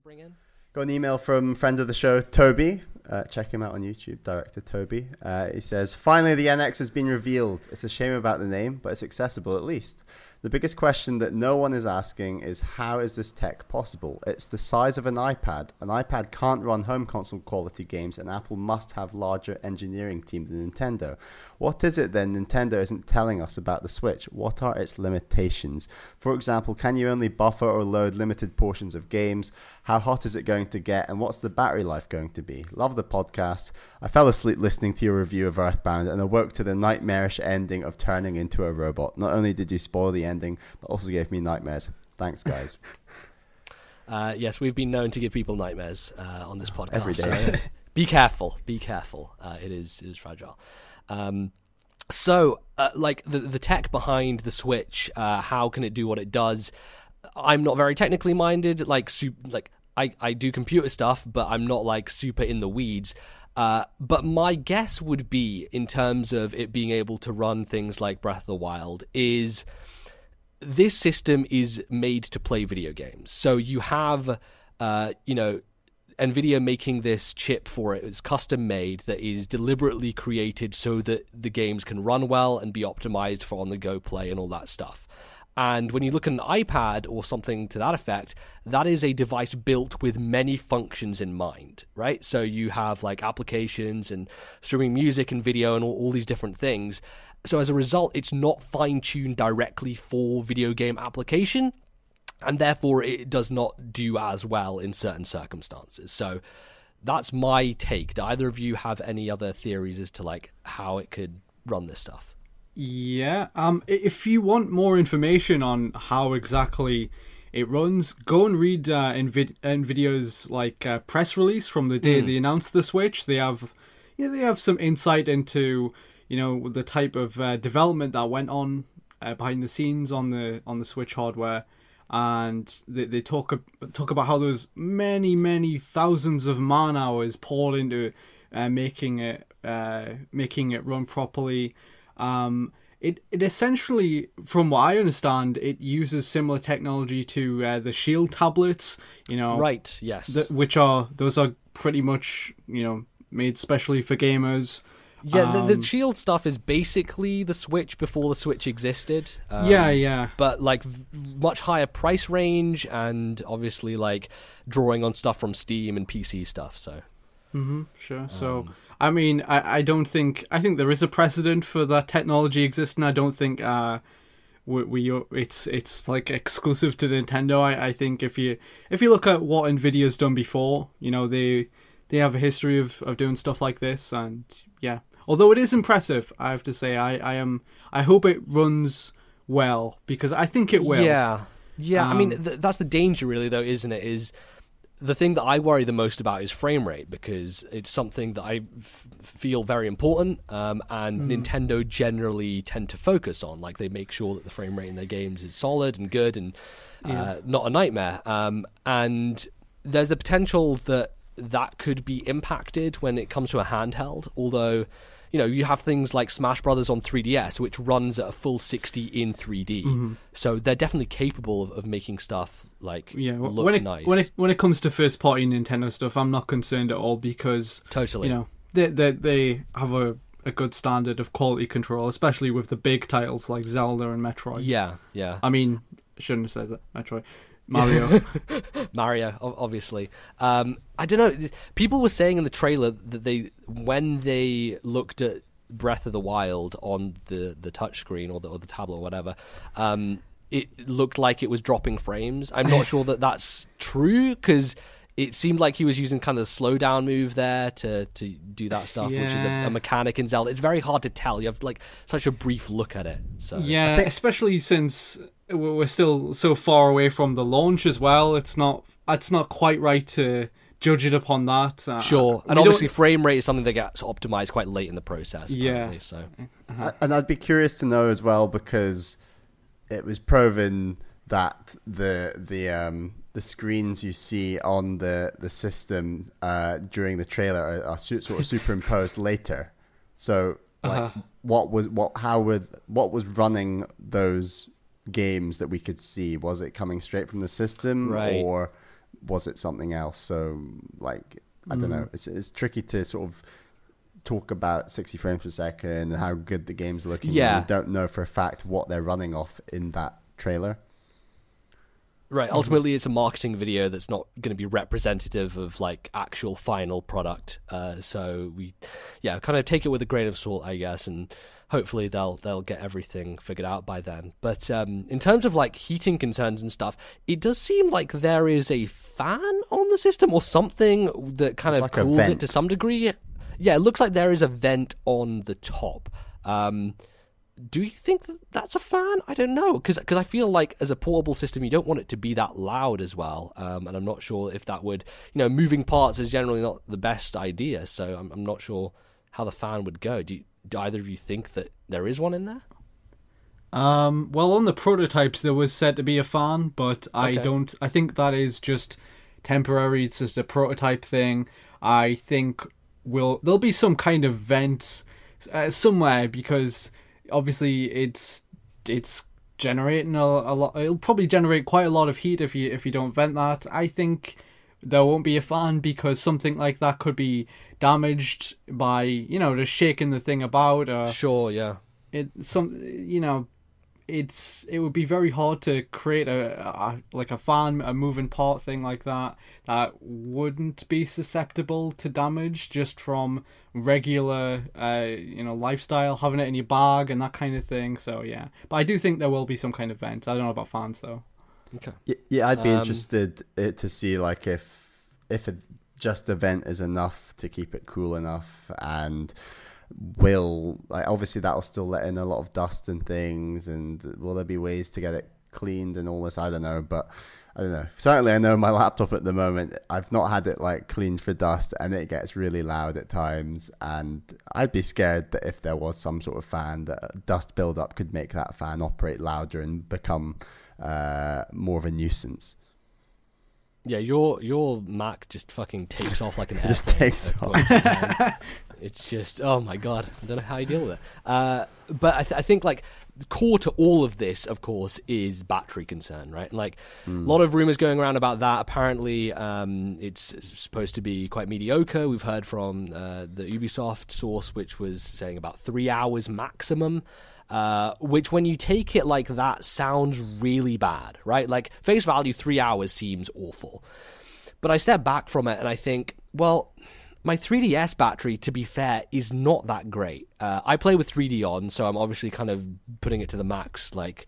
bring in? Got an email from friend of the show, Toby. Check him out on YouTube, director Toby. He says, finally the NX has been revealed. It's a shame about the name, but it's accessible at least. The biggest question that no one is asking is, how is this tech possible? It's the size of an iPad. An iPad can't run home console quality games, and Apple must have larger engineering team than Nintendo. What is it then Nintendo isn't telling us about the Switch? What are its limitations? For example, can you only buffer or load limited portions of games? How hot is it going to get? And what's the battery life going to be? Love the podcast. I fell asleep listening to your review of Earthbound and awoke to the nightmarish ending of turning into a robot. Not only did you spoil the ending, but also gave me nightmares. Thanks, guys. Yes, we've been known to give people nightmares on this podcast. Every day. So be careful. Be careful. It is fragile. So, the tech behind the Switch, how can it do what it does? I'm not very technically minded. I do computer stuff, but I'm not super in the weeds. But my guess would be, in terms of it being able to run things like Breath of the Wild, is this system is made to play video games. So you have, NVIDIA making this chip for it. It's custom made, that is deliberately created so that the games can run well and be optimized for on-the-go play and all that stuff. And when you look at an iPad or something to that effect, that is a device built with many functions in mind, right? So you have applications and streaming music and video and all these different things. So as a result, it's not fine-tuned directly for video game application, and therefore it does not do as well in certain circumstances. So that's my take. Do either of you have any other theories as to how it could run this stuff? Yeah. If you want more information on how exactly it runs, go and read NVIDIA's press release from the day they announced the Switch. They have some insight into the type of development that went on behind the scenes on the Switch hardware, and they talk about how there's many thousands of man hours poured into making it run properly. It essentially, from what I understand, it uses similar technology to the Shield tablets. Right? Yes. Those are pretty much made specially for gamers. Yeah, the Shield stuff is basically the Switch before the Switch existed. Yeah. But much higher price range, and obviously drawing on stuff from Steam and PC stuff. So. Sure. So, I mean, I think there is a precedent for that technology existing. I don't think it's exclusive to Nintendo. I think if you look at what Nvidia's done before, they have a history of doing stuff like this, and yeah. Although it is impressive, I have to say, I hope it runs well, because I think it will. Yeah. I mean, that's the danger, really, though, isn't it? Is the thing that I worry the most about is frame rate, because it's something that I feel very important, and Nintendo generally tend to focus on. They make sure that the frame rate in their games is solid and good and not a nightmare. And there's the potential that could be impacted when it comes to a handheld, although you have things like Smash Brothers on 3DS, which runs at a full 60 in 3D. So they're definitely capable of making stuff look nice. When it comes to first party Nintendo stuff, I'm not concerned at all, because totally, they have a good standard of quality control, especially with the big titles like Zelda and Metroid. Yeah. I mean, I shouldn't have said that. Metroid. Mario, obviously. I don't know. People were saying in the trailer that when they looked at Breath of the Wild on the touchscreen or the tablet or whatever, it looked like it was dropping frames. I'm not sure that that's true, because it seemed like he was using kind of the slow down move there to do that stuff, which is a mechanic in Zelda. It's very hard to tell. You have such a brief look at it. So yeah, especially since we're still so far away from the launch as well. It's not quite right to judge it upon that. Sure, and obviously frame rate is something that gets optimized quite late in the process. Yeah. So. And I'd be curious to know as well, because it was proven that the screens you see on the system during the trailer are sort of superimposed later. So what was running those games that we could see? Was it coming straight from the system, right, or was it something else? So like, I don't know. It's tricky to sort of talk about 60 frames per second and how good the game's looking. Yeah. We don't know for a fact what they're running off in that trailer. Right. Ultimately, it's a marketing video that's not going to be representative of like actual final product. So we, kind of take it with a grain of salt, I guess, and hopefully they'll get everything figured out by then. But in terms of like heating concerns and stuff, it does seem like there is a fan on the system or something that kind of like a cools it vent. to some degree. Yeah, it looks like there is a vent on the top. Do you think that's a fan? I don't know, because I feel like as a portable system, you don't want it to be that loud as well. And I'm not sure if that would, moving parts is generally not the best idea. So I'm not sure how the fan would go. Do either of you think that there is one in there? Well, on the prototypes, there was said to be a fan, but I think that is just temporary. It's just a prototype thing. I think there'll be some kind of vent somewhere, because obviously it's generating a lot. It'll probably generate quite a lot of heat if you don't vent that. I think there won't be a fan because something like that could be damaged by just shaking the thing about. Sure, yeah. It would be very hard to create a fan, a moving part thing like that wouldn't be susceptible to damage just from regular lifestyle, having it in your bag and that kind of thing. So yeah, but I do think there will be some kind of vent. I don't know about fans though. Okay. Yeah, I'd be interested to see like if just a vent is enough to keep it cool enough, and obviously that'll still let in a lot of dust and things, and will there be ways to get it cleaned and all this? I don't know, but I don't know. Certainly I know my laptop at the moment, I've not had it like cleaned for dust, and it gets really loud at times, and I'd be scared that if there was some sort of fan, that dust buildup could make that fan operate louder and become more of a nuisance. Yeah, your Mac just fucking takes off like an airplane. Just takes off. It's just, oh my god, I don't know how you deal with it. But I think like core to all of this, of course, is battery concern, right? Like a lot of rumors going around about that. Apparently, it's supposed to be quite mediocre. We've heard from the Ubisoft source, which was saying about 3 hours maximum. Which when you take it like that sounds really bad, right? Like face value 3 hours seems awful. But I step back from it and I think, well, my 3DS battery, to be fair, is not that great. I play with 3D on, so I'm obviously kind of putting it to the max, like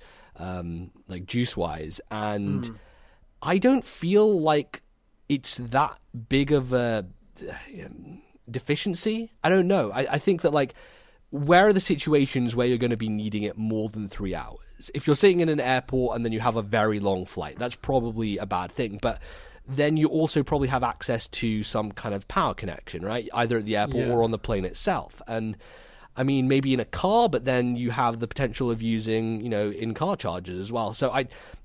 juice-wise, and I don't feel like it's that big of a deficiency. I don't know. I think that like, where are the situations where you're going to be needing it more than 3 hours? If you're sitting in an airport and then you have a very long flight, that's probably a bad thing. But then you also probably have access to some kind of power connection, right? Either at the airport or on the plane itself. And I mean, maybe in a car, but then you have the potential of using, in-car chargers as well. So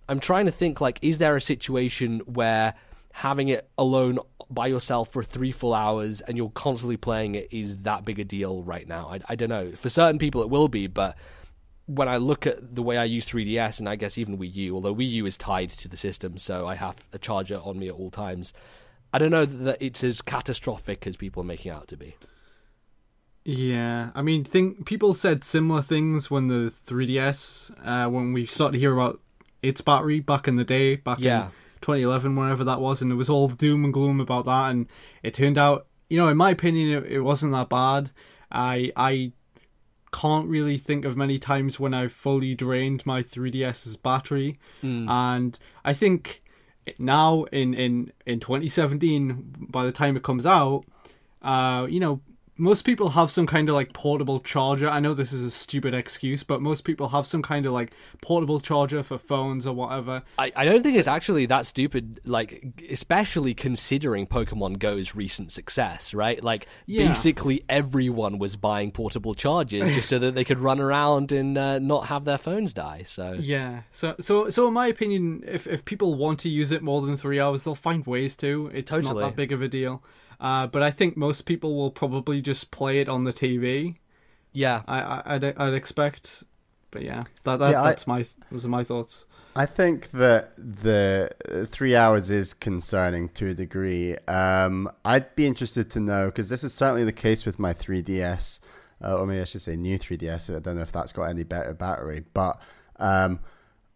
I'm trying to think, like, is there a situation where having it alone by yourself for 3 full hours and you're constantly playing it is that big a deal right now? I don't know. For certain people it will be, but when I look at the way I use 3DS, and I guess even Wii U, although Wii U is tied to the system, so I have a charger on me at all times, I don't know that it's as catastrophic as people are making out to be. Yeah, I mean, people said similar things when the 3DS, when we started to hear about its battery back in the day, in 2011, whenever that was, and it was all doom and gloom about that, and it turned out, in my opinion, it wasn't that bad. I can't really think of many times when I've fully drained my 3DS's battery, and I think now in 2017, by the time it comes out, most people have some kind of like portable charger. I know this is a stupid excuse, but most people have some kind of like portable charger for phones or whatever. I don't think it's actually that stupid, like, especially considering Pokemon Go's recent success, right? Like, basically everyone was buying portable chargers just so that they could run around and not have their phones die. So yeah, so in my opinion, if people want to use it more than 3 hours, they'll find ways to. It's not that big of a deal. But I think most people will probably just play it on the TV. Yeah, I'd expect. But yeah, those are my thoughts. I think that the 3 hours is concerning to a degree. I'd be interested to know, because this is certainly the case with my 3DS, or maybe I should say new 3DS. I don't know if that's got any better battery, but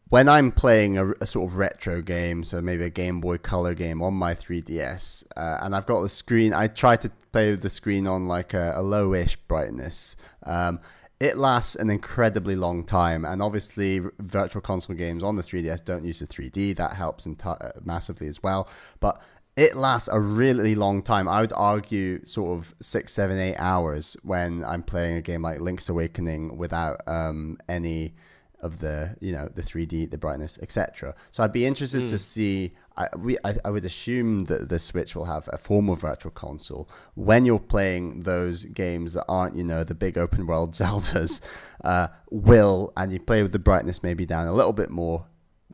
when I'm playing a sort of retro game, so maybe a Game Boy Color game on my 3DS, and I've got the screen, I try to play with the screen on like a lowish brightness. It lasts an incredibly long time, and obviously virtual console games on the 3DS don't use the 3D. That helps massively as well, but it lasts a really long time. I would argue sort of 6, 7, 8 hours when I'm playing a game like Link's Awakening without any of the, you know, the 3D, the brightness, etc. So I'd be interested to see. I would assume that the Switch will have a form of virtual console when you're playing those games that aren't, you know, the big open world Zeldas. And you play with the brightness maybe down a little bit more.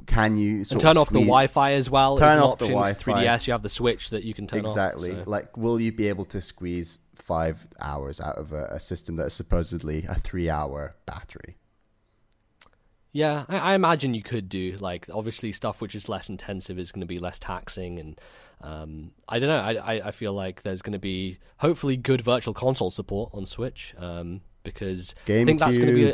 Can you turn off the Wi-Fi as well? Turn off the Wi-Fi. 3DS, you have the Switch that you can turn off. Exactly. Like, will you be able to squeeze 5 hours out of a system that is supposedly a 3-hour battery? Yeah, I imagine you could do, like, obviously stuff which is less intensive is going to be less taxing, and I don't know, I feel like there's going to be hopefully good virtual console support on Switch, because GameCube. I think that's going to be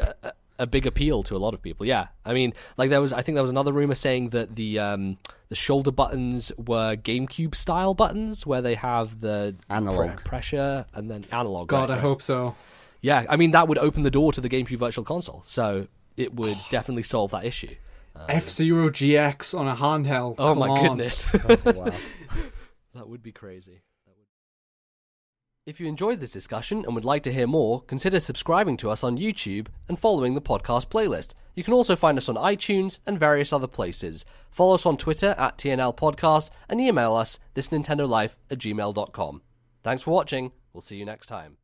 a big appeal to a lot of people. Yeah, I mean, like I think there was another rumor saying that the shoulder buttons were GameCube style buttons, where they have the analog pressure and then analog. God, right? I hope so. Yeah, I mean, that would open the door to the GameCube Virtual Console, so it would definitely solve that issue. F-Zero GX on a handheld. Oh, Come my on. goodness. Oh, wow. That would be crazy. If you enjoyed this discussion and would like to hear more, consider subscribing to us on YouTube and following the podcast playlist. You can also find us on iTunes and various other places. Follow us on Twitter at TNL Podcast and email us thisnintendolife@gmail.com. Thanks for watching. We'll see you next time.